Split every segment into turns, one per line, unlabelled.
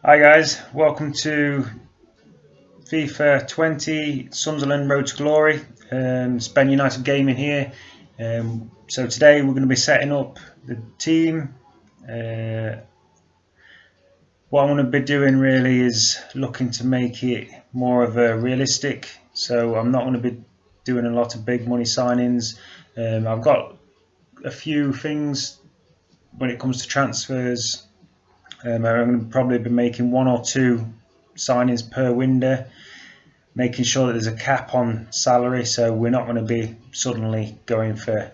Hi guys, welcome to FIFA 20 Sunderland Road to Glory. Spen United Gaming here. So today we're going to be setting up the team. What I'm going to be doing really is looking to make it more of a realistic. So I'm not going to be doing a lot of big money signings. I've got a few things when it comes to transfers. I'm going to probably be making one or two signings per window, making sure that there's a cap on salary, so we're not going to be suddenly going for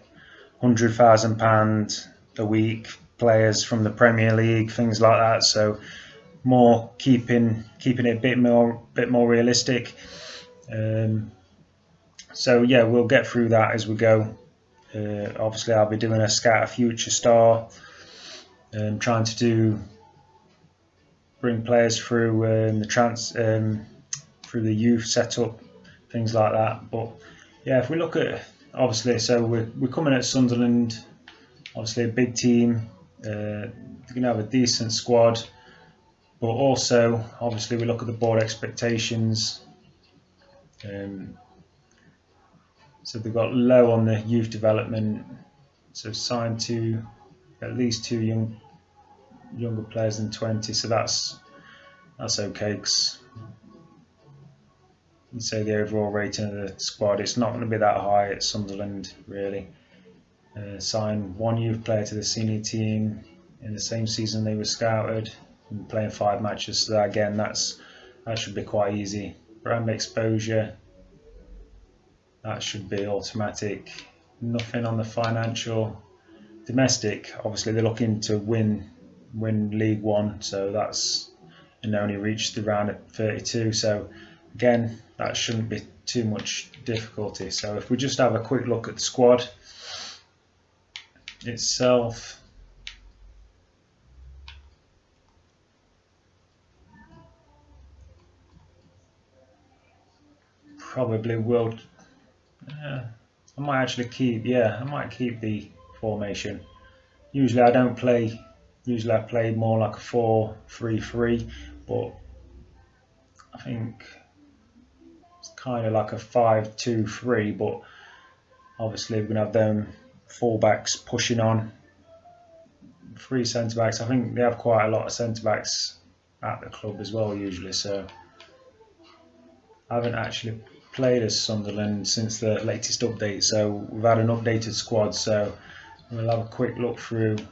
£100,000 a week players from the Premier League, things like that. So more keeping it a bit more realistic. So yeah, we'll get through that as we go. Obviously, I'll be doing a scout of future star, trying to bring players through through the youth setup, things like that. But yeah, if we look at obviously, so we're coming at Sunderland, obviously a big team. They're going to have a decent squad, but also obviously we look at the board expectations. So they've got low on the youth development, so signed to at least two younger players than 20. So that's okay, because you'd say the overall rating of the squad, it's not going to be that high at Sunderland really. Signed one youth player to the senior team in the same season they were scouted, and playing 5 matches. So again, that should be quite easy. Brand exposure, that should be automatic. Nothing on the financial. Domestic, obviously they're looking to win League One, so that's, and only reached the round at 32. So again, that shouldn't be too much difficulty. So if we just have a quick look at the squad itself, probably will. I might actually keep. Yeah, I might keep the formation. Usually I don't play. Usually I play more like a 4-3-3, but I think it's kind of like a 5-2-3. But obviously we're gonna have them fullbacks pushing on. 3 centre backs. I think they have quite a lot of centre backs at the club as well usually. So I haven't actually played as Sunderland since the latest update, so we've had an updated squad, so we'll have a quick look through the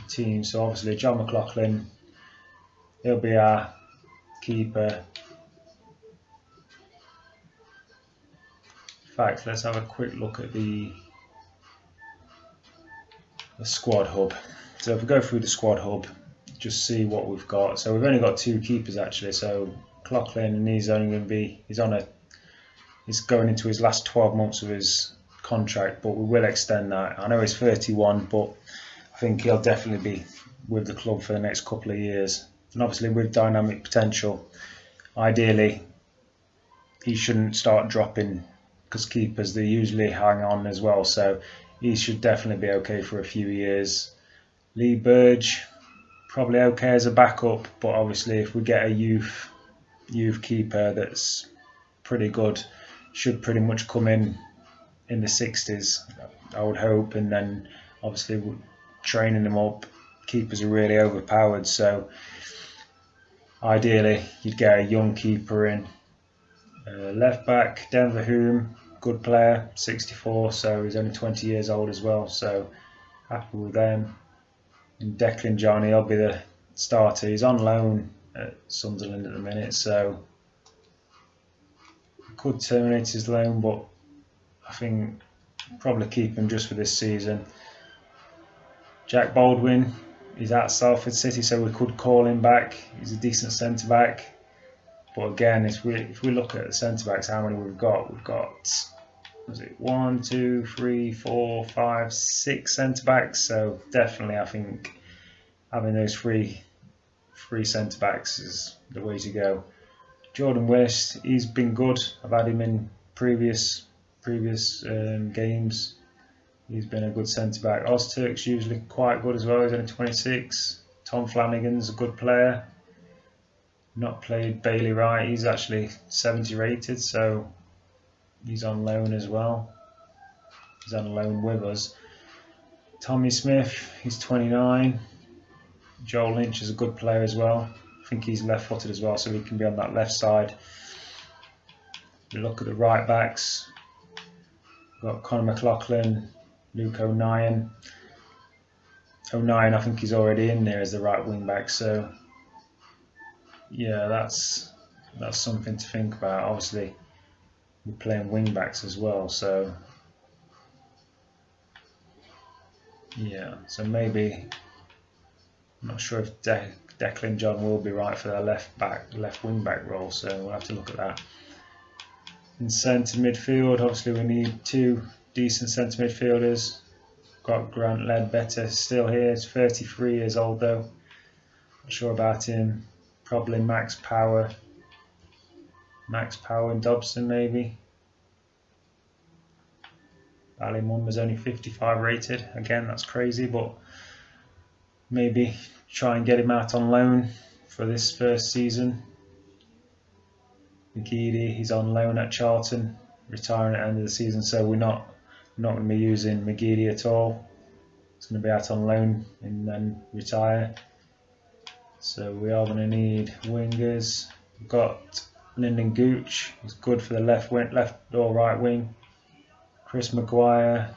team. So obviously John McLaughlin, he'll be our keeper. In fact, let's have a quick look at the squad hub. So if we go through the squad hub, just see what we've got. So we've only got 2 keepers actually, so McLaughlin, and he's only going to be, he's going into his last 12 months of his contract, but we will extend that. I know he's 31, but I think he'll definitely be with the club for the next couple of years. And obviously with dynamic potential, ideally he shouldn't start dropping, because keepers, they usually hang on as well, so he should definitely be okay for a few years. Lee Burge, probably okay as a backup, but obviously if we get a youth keeper that's pretty good, should pretty much come in the 60s, I would hope. And then obviously training them up, keepers are really overpowered, so ideally you'd get a young keeper in. Left back, Denver Hume, good player, 64, so he's only 20 years old as well, so happy with them. And Declan Johnny, he'll be the starter. He's on loan at Sunderland at the minute, so could terminate his loan, but I think probably keep him just for this season. Jack Baldwin, he's at Salford City, so we could call him back. He's a decent centre back, but again, if we look at the centre backs, how many we've got? Was it 1, 2, 3, 4, 5, 6 centre backs? So definitely, I think having those three centre backs is the way to go. Jordan Willis, he's been good. I've had him in previous games. He's been a good centre back. Ozturk's usually quite good as well. He's only 26. Tom Flanagan's a good player. not played Bailey Wright. He's actually 70 rated, so he's on loan as well. He's on loan with us. Tommy Smith, he's 29. Joel Lynch is a good player as well. I think he's left-footed as well, so he can be on that left side. We look at the right backs. We've got Conor McLaughlin, Luke O'Nien. O'Nien, I think he's already in there as the right wing back, so yeah, that's something to think about. Obviously, we're playing wing backs as well, so yeah, so maybe I'm not sure if Declan John will be right for the left wing back role, so we'll have to look at that. In centre midfield, obviously we need two decent centre midfielders. Got Grant Ledbetter still here. He's 33 years old though. Not sure about him. Probably Max Power and Dobson maybe. Ali Mumba's only 55 rated. Again, that's crazy, but maybe try and get him out on loan for this first season. McGeady, he's on loan at Charlton, retiring at the end of the season, so we're not going to be using McGeady at all. He's going to be out on loan and then retire. So we are going to need wingers. We've got Lyndon Gooch, he's good for the left or right wing. Chris Maguire,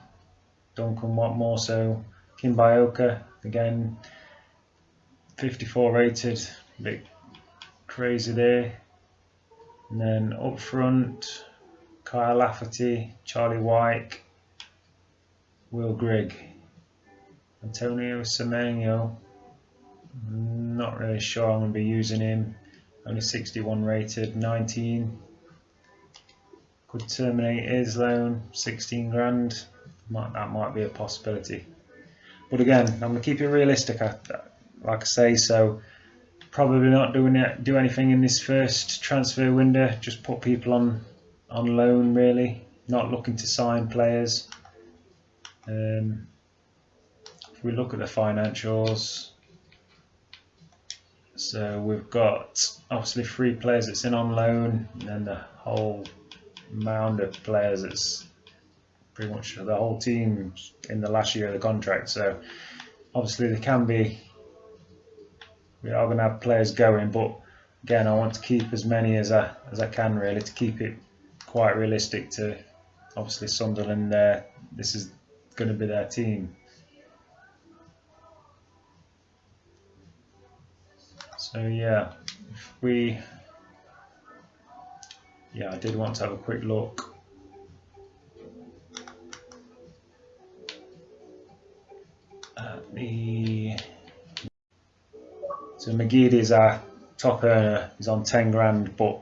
Duncan Watmore, so Kim Bayoka, again 54 rated, a bit crazy there. And then up front, Kyle Lafferty, Charlie White, Will Grigg, Antonio Semenyo. Not really sure I'm going to be using him. Only 61 rated, 19. Could terminate his loan, 16 grand. That might be a possibility. But again, I'm going to keep it realistic, like I say. So probably not do anything in this first transfer window. Just put people on loan really. Not looking to sign players. If we look at the financials, so we've got obviously 3 players that's in on loan, and then the whole mound of players that's pretty much the whole team in the last year of the contract. So obviously we are going to have players going, but again, I want to keep as many as I can really, to keep it quite realistic to obviously Sunderland. This is going to be their team. So yeah, I did want to have a quick look. So McGeady is our top earner. He's on 10 grand, but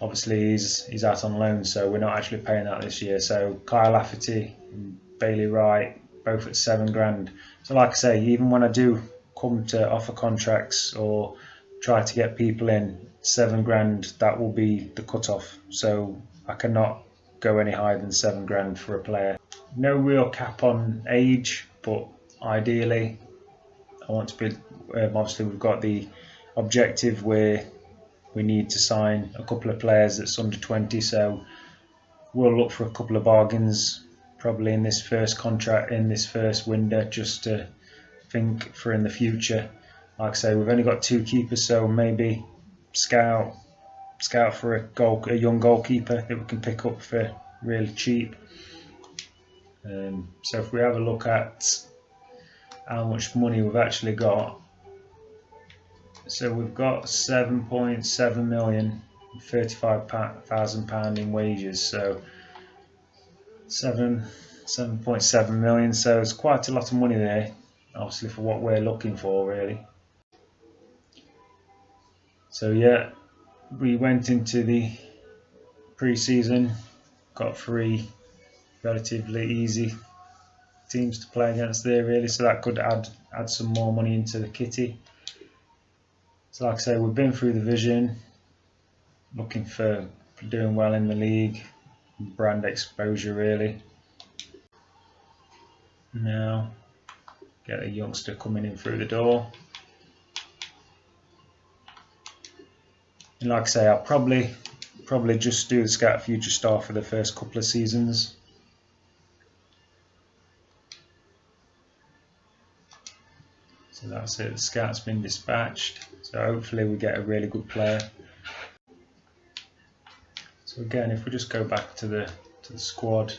obviously he's out on loan, so we're not actually paying that this year. So Kyle Lafferty and Bailey Wright, both at 7 grand. So like I say, even when I do come to offer contracts or try to get people in, 7 grand, that will be the cutoff. So I cannot go any higher than 7 grand for a player. No real cap on age, but ideally I want to be, obviously we've got the objective where we need to sign a couple of players that's under 20, so we'll look for a couple of bargains probably in this first contract, in this first window, just to think for in the future. Like I say, we've only got 2 keepers, so maybe scout for a young goalkeeper that we can pick up for really cheap. So if we have a look at how much money we've actually got, so we've got 7.7 million, £35,000 in wages, so 7.7 million, so it's quite a lot of money there, obviously for what we're looking for really. So yeah, we went into the pre-season, got 3 relatively easy teams to play against there really, so that could add some more money into the kitty. So like I say, we've been through the division, looking for doing well in the league, brand exposure really. Now get a youngster coming in through the door. And like I say, I'll probably just do the Scout Future Star for the first couple of seasons. So that's it, the Scout's been dispatched. So hopefully we get a really good player. So again, if we just go back to the squad.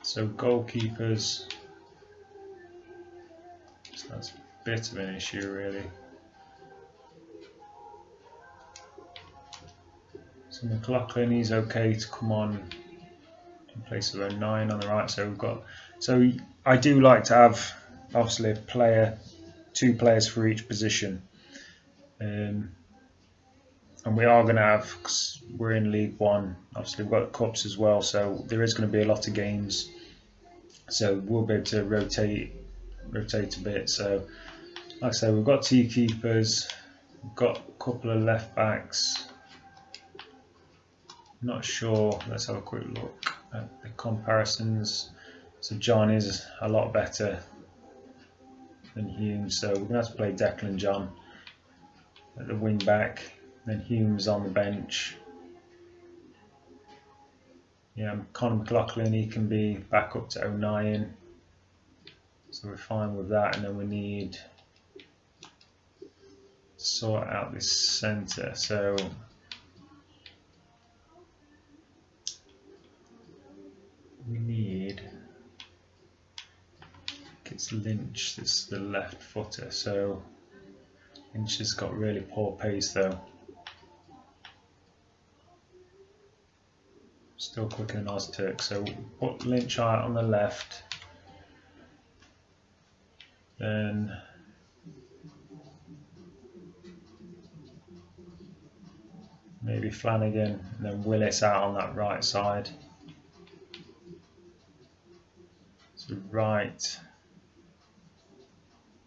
So goalkeepers, so that's a bit of an issue really. So McLaughlin, he's okay to come on in place of 09 on the right. So we've got, so I do like to have obviously a player, 2 players for each position, and we are going to have, cause we're in League One, obviously we've got the cups as well, so there is going to be a lot of games, so we'll be able to rotate a bit. So like I say, we've got 2 keepers, we've got a couple of left backs. Not sure, let's have a quick look at the comparisons. So John is a lot better than Hume, so we're going to have to play Declan John at the wing back, then Hume's on the bench. Yeah, Conor McLaughlin, he can be back up to 09, so we're fine with that. And then we need to sort out this centre, so we need, it's Lynch, this is the left footer, so Lynch has got really poor pace though. Still quicker than Ozturk, so put Lynch out on the left, then maybe Flanagan, and then Willis out on that right side. So right,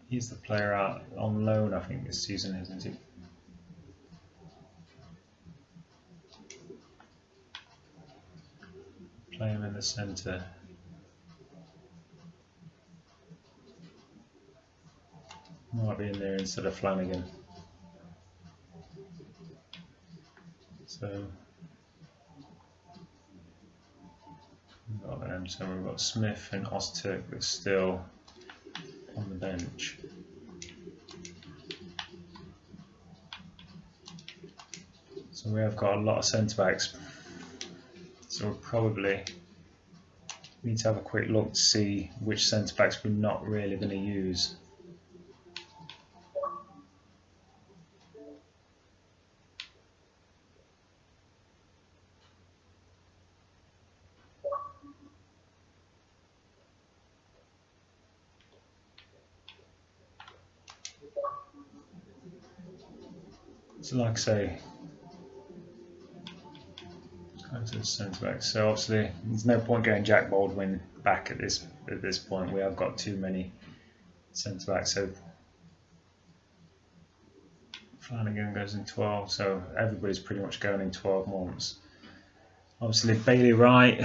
he's the player out on loan I think this season, isn't he? Play him in the centre. Might be in there instead of Flanagan. So we've got them. So we've got Smith and Ozturk that's still on the bench. So we have got a lot of centre backs. So we'll probably need to have a quick look to see which centre backs we're not really going to use. So like I say, to the centre back. So obviously there's no point going Jack Baldwin back at this point. We have got too many centre backs. So Flanagan goes in 12. So everybody's pretty much going in 12 months. Obviously Bailey Wright.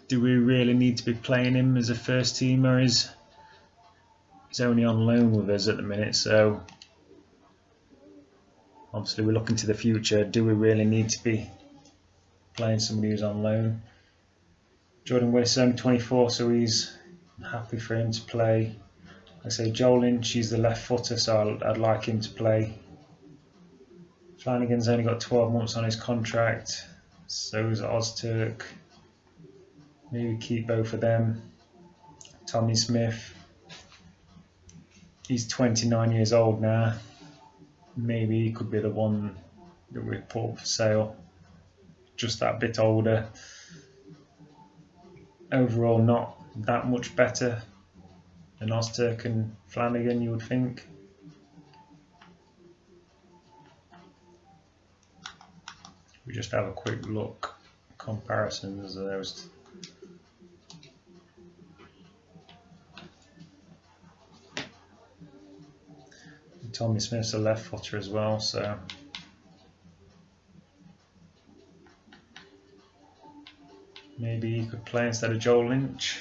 Do we really need to be playing him as a first teamer? He's only on loan with us at the minute. So obviously we're looking to the future. Do we really need to be playing somebody who's on loan? Jordan Willis is only 24, so he's happy for him to play. I say Joel Lynch, he's the left footer, so I'd like him to play. Flanagan's only got 12 months on his contract, so is Ozturk. Maybe keep both of them. Tommy Smith, he's 29 years old now. Maybe he could be the one that we put up for sale. Just that bit older. Overall not that much better than Ozturk and Flanagan, you would think. We just have a quick look, comparisons. There was Tommy Smith's a left footer as well, so maybe he could play instead of Joel Lynch.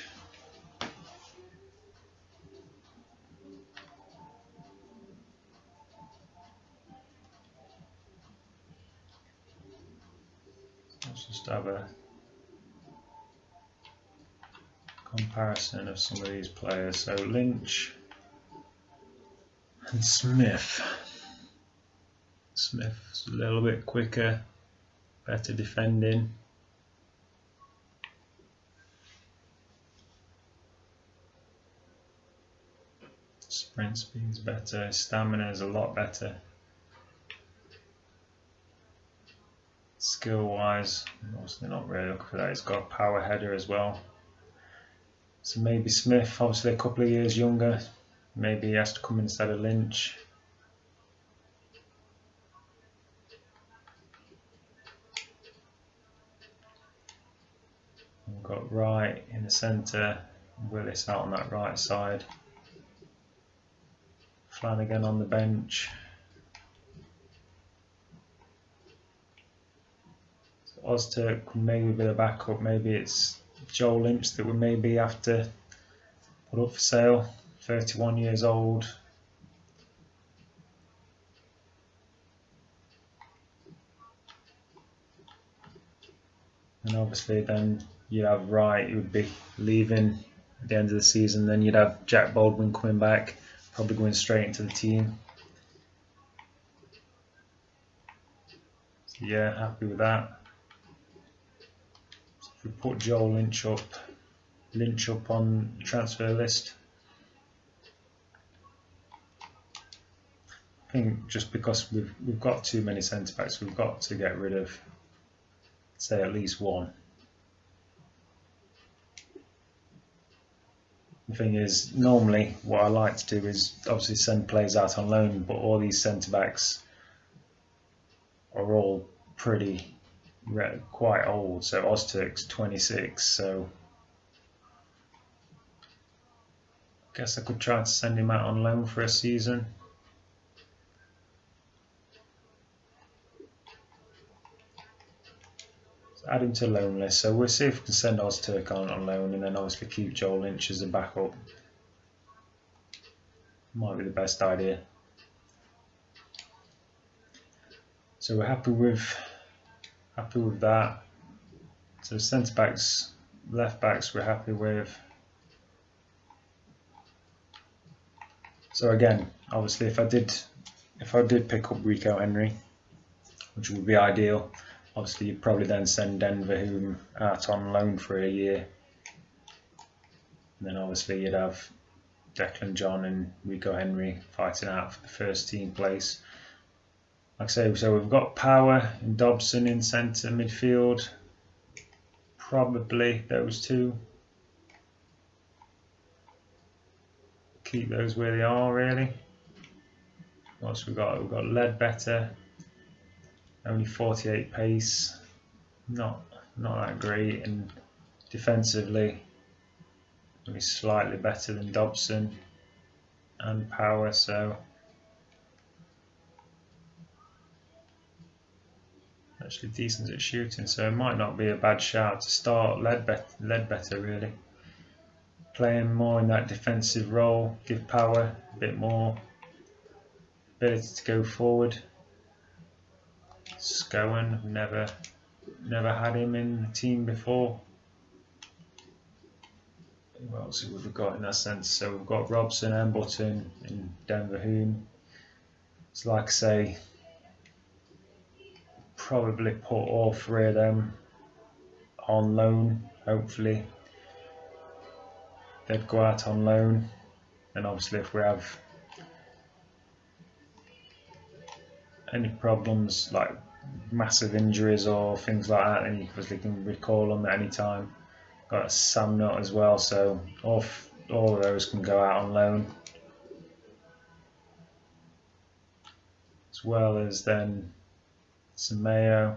just have a comparison of some of these players. So Lynch and Smith. Smith's a little bit quicker, better defending. Sprint speed's better, stamina is a lot better. Skill wise, obviously not really looking for that. He's got a power header as well. So maybe Smith, obviously a couple of years younger. Maybe he has to come instead of Lynch. We've got Wright in the centre, Willis out on that right side. Flanagan on the bench. So Ozturk maybe be the backup. Maybe it's Joel Lynch that we maybe have to put up for sale. 31 years old. And obviously then you'd have Wright who would be leaving at the end of the season. Then you'd have Jack Baldwin coming back, probably going straight into the team. So yeah, happy with that. So if we put Joel Lynch up on the transfer list. I think just because we've got too many centre backs, we've got to get rid of, say, at least one. The thing is, normally what I like to do is obviously send players out on loan, but all these centre backs are all quite old. So Ozturk's 26, so I guess I could try to send him out on loan for a season. Add him to loan list, so we'll see if we can send Ozturk on loan and then obviously keep Joel Lynch as a backup. Might be the best idea. So we're happy with that. So centre backs, left backs we're happy with. So again, obviously if I did pick up Rico Henry, which would be ideal, obviously you'd probably then send Denver out on loan for a year. And then obviously you'd have Declan John and Rico Henry fighting out for the first team place. Like I say, so we've got Power and Dobson in centre midfield. Probably those two. Keep those where they are really. What else we've got? We've got Ledbetter. Only 48 pace, not that great, and defensively only slightly better than Dobson and Power, so actually decent at shooting, so it might not be a bad shout to start Ledbetter really. Playing more in that defensive role, give Power a bit more ability to go forward. Scowen, never had him in the team before. Who else have we got in that sense? So we've got Robson, Embleton and Denver Hume. So like I say, probably put all three of them on loan, hopefully. They'd go out on loan, and obviously if we have any problems like massive injuries or things like that, then you obviously can recall them at any time. Got Sam Nutt as well, so all of those can go out on loan, as well as then Mayo.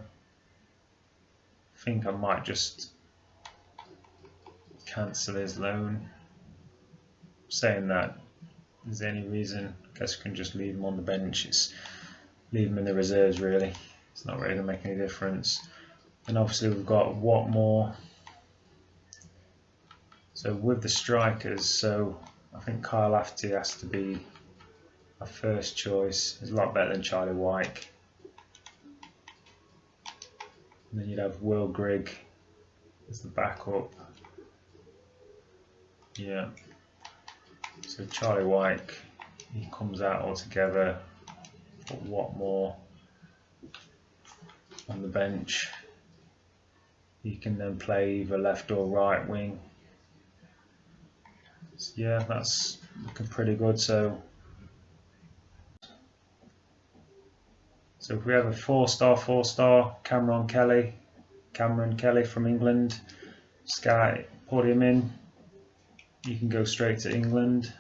I think I might just cancel his loan. Saying that, is there any reason? I guess we can just leave him on the bench. Leave him in the reserves really. It's not really going to make any difference. And obviously we've got Watmore. So with the strikers, so I think Kyle Lafferty has to be our first choice. He's a lot better than Charlie Wyke. And then you'd have Will Grigg as the backup. Yeah. So Charlie White, he comes out altogether. Put Watmore on the bench. He can then play either left or right wing. So yeah, that's looking pretty good. So if we have a 4-star, Cameron Kelly from England, Sky, put him in. You can go straight to England.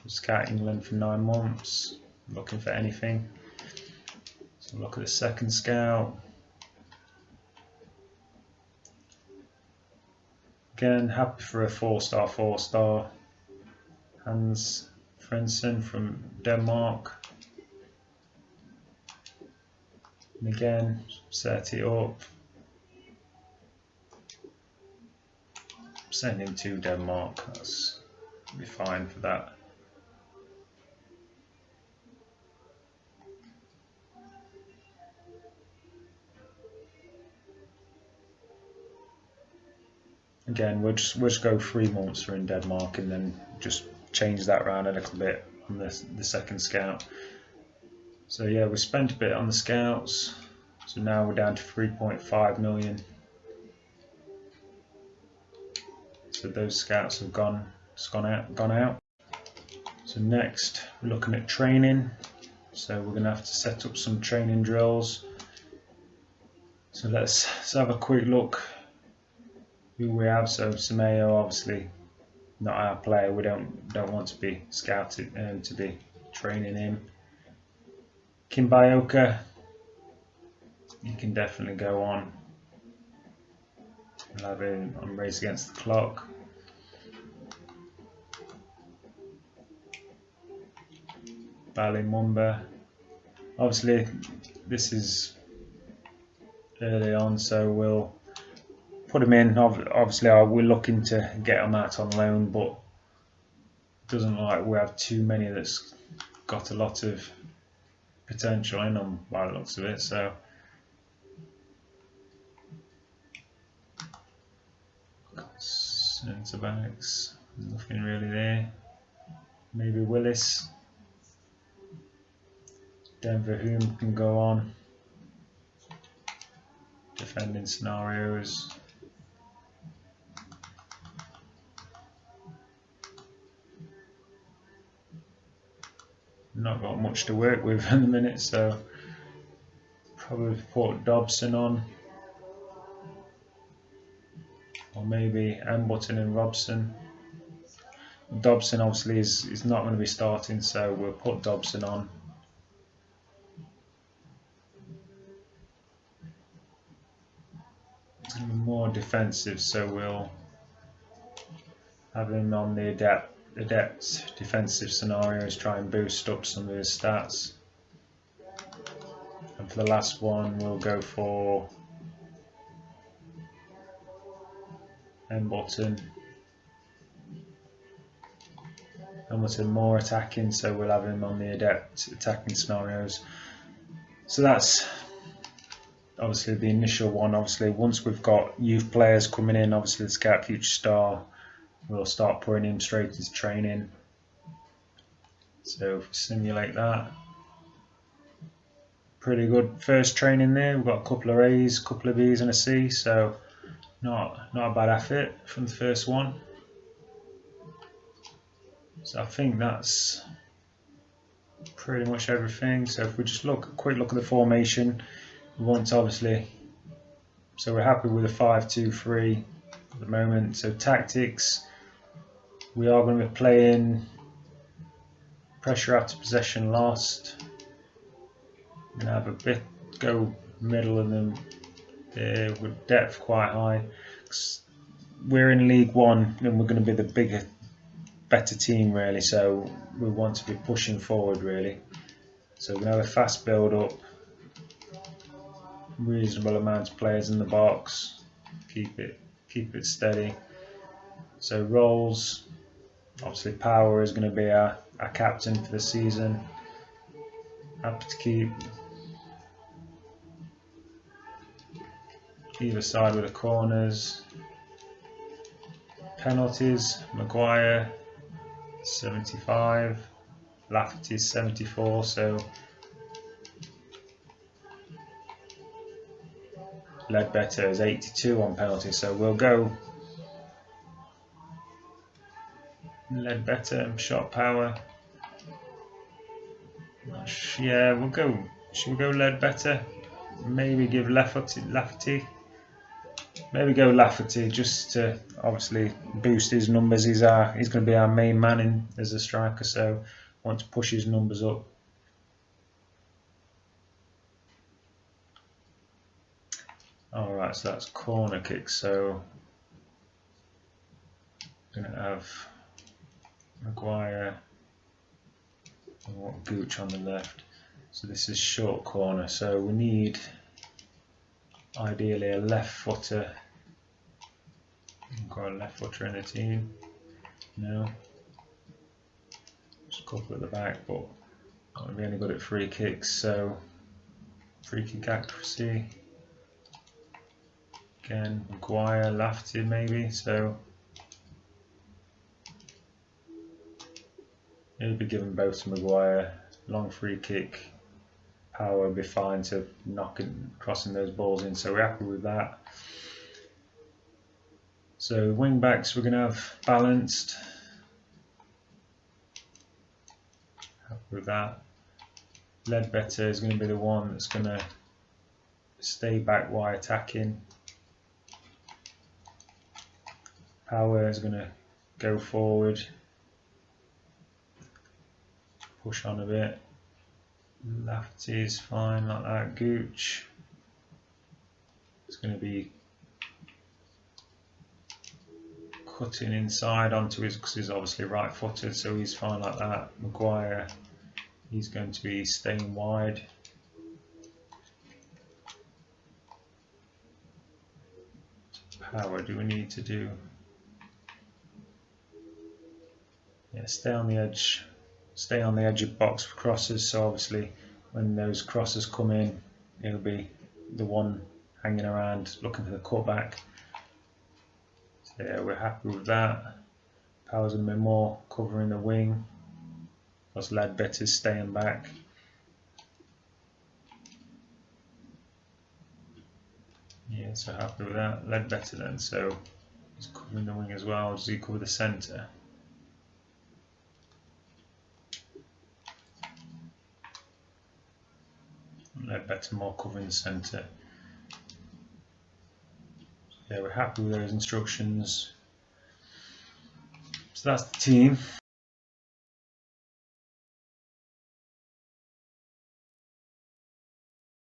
Scout England for 9 months, looking for anything. So look at the second scout. Again, happy for a 4-star. Hans Frensen from Denmark. And again, set it up. Send him to Denmark. That's be fine for that. Again, we'll just go 3 months for in Denmark and then just change that around a little bit on the second scout. So yeah, we spent a bit on the scouts. So now we're down to 3.5 million. So those scouts have gone out. So next we're looking at training. So we're going to have to set up some training drills. So let's have a quick look who we have. So Semedo, obviously not our player. We don't want to be scouted to be training him. Kimbayoka, you can definitely go on. We'll have him on Race Against the Clock. Balimumba. Obviously this is early on, so we'll put him in. Obviously we're looking to get him out on loan, but it doesn't look like we have too many that's got a lot of potential in them by the looks of it. So centre backs, nothing really there. Maybe Willis. Denver Hume can go on. Defending scenarios. Not got much to work with in the minute, so probably put Dobson on. Or maybe Button and Robson. Dobson obviously is not going to be starting, so we'll put Dobson on. More defensive, so we'll have him on the adept defensive scenarios, try and boost up some of his stats. And for the last one, we'll go for Button more attacking, so we'll have him on the adept attacking scenarios. So that's obviously the initial one. Obviously once we've got youth players coming in, obviously the Scout Future Star, we'll start putting him straight into training. So if we simulate that, pretty good first training there. We've got a couple of A's, a couple of B's and a C, so not a bad effort from the first one. So I think that's pretty much everything. So if we just quick look at the formation, we want to obviously, so we're happy with the 5-2-3 at the moment. So tactics, we are going to be playing pressure after possession lost. We're going to have a bit go middle of them there with depth quite high. We're in League One and we're going to be the better team really, so we want to be pushing forward really. So we're going to have a fast build up, reasonable amount of players in the box, keep it steady. So roles, obviously Power is going to be our captain for the season. Happy to keep either side with the corners. Penalties, Maguire 75, Lafferty 74, so Ledbetter is 82 on penalty, so we'll go Ledbetter. Shot power, yeah, we'll go, should we go Ledbetter? Maybe give Lafferty. Maybe go Lafferty just to obviously boost his numbers. He's going to be our main man as a striker, so want to push his numbers up. Alright, so that's corner kick, so I'm going to have Maguire and Gooch on the left. So this is short corner, so we need ideally a left footer. Got a left footer in the team. No. Just a couple at the back, but not really good at free kicks, so free kick accuracy. Again, Maguire, Lafferty maybe, so maybe give both to Maguire. Long free kick, power would be fine to crossing those balls in, so we're happy with that. So wing backs we're going to have balanced. Happy with that. Ledbetter is going to be the one that's going to stay back while attacking. Power is going to go forward, push on a bit. Lafferty is fine like that. Gooch is going to be cutting inside onto his, because he's obviously right footed, so he's fine like that. Maguire, he's going to be staying wide. Power, do we need to do? Yeah, stay on the edge of box for crosses, so obviously when those crosses come in, it'll be the one hanging around looking for the cutback. So yeah, we're happy with that. Power's going to be more covering the wing, plus Ledbetter's staying back. Yeah, so happy with that. Ledbetter then, so he's covering the wing as well. Does he cover the centre? Ledbetter more covering the centre. So yeah, we're happy with those instructions. So that's the team.